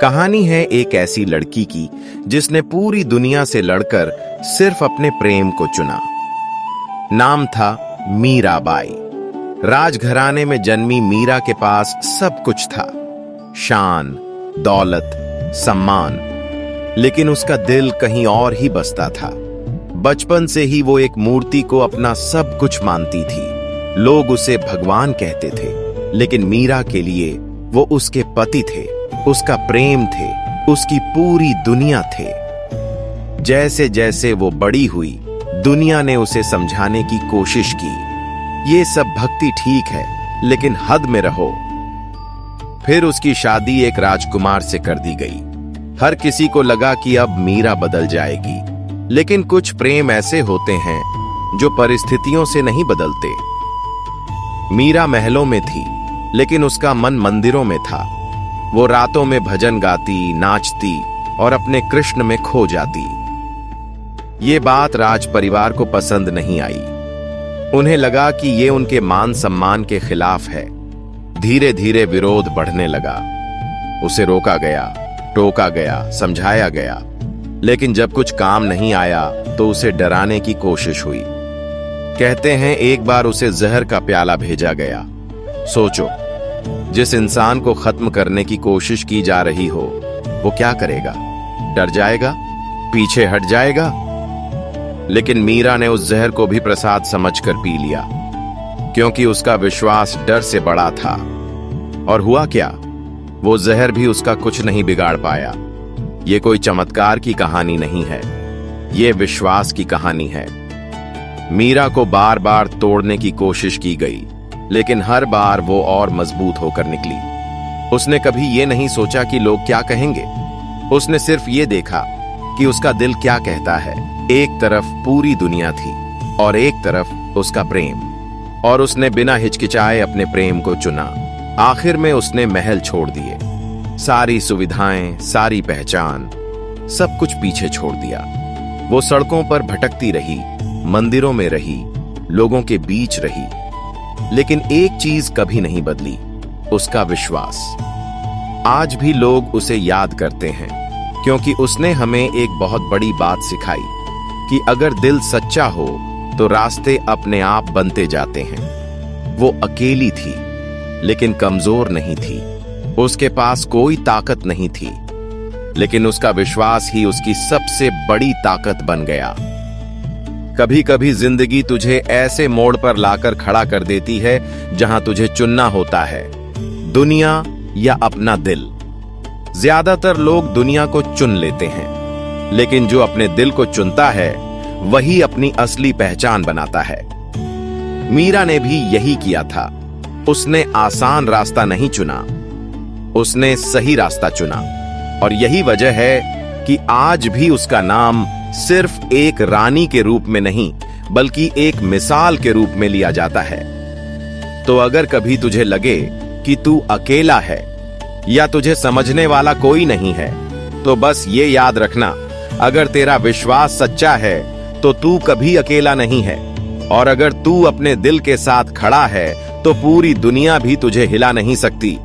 कहानी है एक ऐसी लड़की की जिसने पूरी दुनिया से लड़कर सिर्फ अपने प्रेम को चुना। नाम था मीराबाई। राजघराने में जन्मी मीरा के पास सब कुछ था, शान, दौलत, सम्मान, लेकिन उसका दिल कहीं और ही बसता था। बचपन से ही वो एक मूर्ति को अपना सब कुछ मानती थी। लोग उसे भगवान कहते थे, लेकिन मीरा के लिए वो उसके पति थे, उसका प्रेम थे, उसकी पूरी दुनिया थे। जैसे जैसे वो बड़ी हुई, दुनिया ने उसे समझाने की कोशिश की, ये सब भक्ति ठीक है, लेकिन हद में रहो। फिर उसकी शादी एक राजकुमार से कर दी गई। हर किसी को लगा कि अब मीरा बदल जाएगी, लेकिन कुछ प्रेम ऐसे होते हैं जो परिस्थितियों से नहीं बदलते। मीरा महलों में थी, लेकिन उसका मन मंदिरों में था। वो रातों में भजन गाती, नाचती और अपने कृष्ण में खो जाती। ये बात राज परिवार को पसंद नहीं आई। उन्हें लगा कि ये उनके मान सम्मान के खिलाफ है। धीरे धीरे विरोध बढ़ने लगा। उसे रोका गया, टोका गया, समझाया गया, लेकिन जब कुछ काम नहीं आया तो उसे डराने की कोशिश हुई। कहते हैं एक बार उसे जहर का प्याला भेजा गया। सोचो, जिस इंसान को खत्म करने की कोशिश की जा रही हो, वो क्या करेगा? डर जाएगा? पीछे हट जाएगा? लेकिन मीरा ने उस जहर को भी प्रसाद समझकर पी लिया, क्योंकि उसका विश्वास डर से बड़ा था। और हुआ क्या? वो जहर भी उसका कुछ नहीं बिगाड़ पाया। ये कोई चमत्कार की कहानी नहीं है, ये विश्वास की कहानी है। मीरा को बार बार तोड़ने की कोशिश की गई, लेकिन हर बार वो और मजबूत होकर निकली। उसने कभी ये नहीं सोचा कि लोग क्या कहेंगे। उसने सिर्फ ये देखा कि उसका दिल क्या कहता है। एक तरफ पूरी दुनिया थी और एक तरफ उसका प्रेम, और उसने बिना हिचकिचाए अपने प्रेम को चुना। आखिर में उसने महल छोड़ दिए, सारी सुविधाएं, सारी पहचान, सब कुछ पीछे छोड़ दिया। वो सड़कों पर भटकती रही, मंदिरों में रही, लोगों के बीच रही, लेकिन एक चीज कभी नहीं बदली, उसका विश्वास। आज भी लोग उसे याद करते हैं, क्योंकि उसने हमें एक बहुत बड़ी बात सिखाई कि अगर दिल सच्चा हो तो रास्ते अपने आप बनते जाते हैं। वो अकेली थी, लेकिन कमजोर नहीं थी। उसके पास कोई ताकत नहीं थी, लेकिन उसका विश्वास ही उसकी सबसे बड़ी ताकत बन गया। कभी कभी जिंदगी तुझे ऐसे मोड़ पर लाकर खड़ा कर देती है जहां तुझे चुनना होता है, दुनिया या अपना दिल। ज्यादातर लोग दुनिया को चुन लेते हैं, लेकिन जो अपने दिल को चुनता है वही अपनी असली पहचान बनाता है। मीरा ने भी यही किया था। उसने आसान रास्ता नहीं चुना, उसने सही रास्ता चुना, और यही वजह है कि आज भी उसका नाम सिर्फ एक रानी के रूप में नहीं, बल्कि एक मिसाल के रूप में लिया जाता है। तो अगर कभी तुझे लगे कि तू अकेला है या तुझे समझने वाला कोई नहीं है, तो बस ये याद रखना, अगर तेरा विश्वास सच्चा है तो तू कभी अकेला नहीं है। और अगर तू अपने दिल के साथ खड़ा है तो पूरी दुनिया भी तुझे हिला नहीं सकती।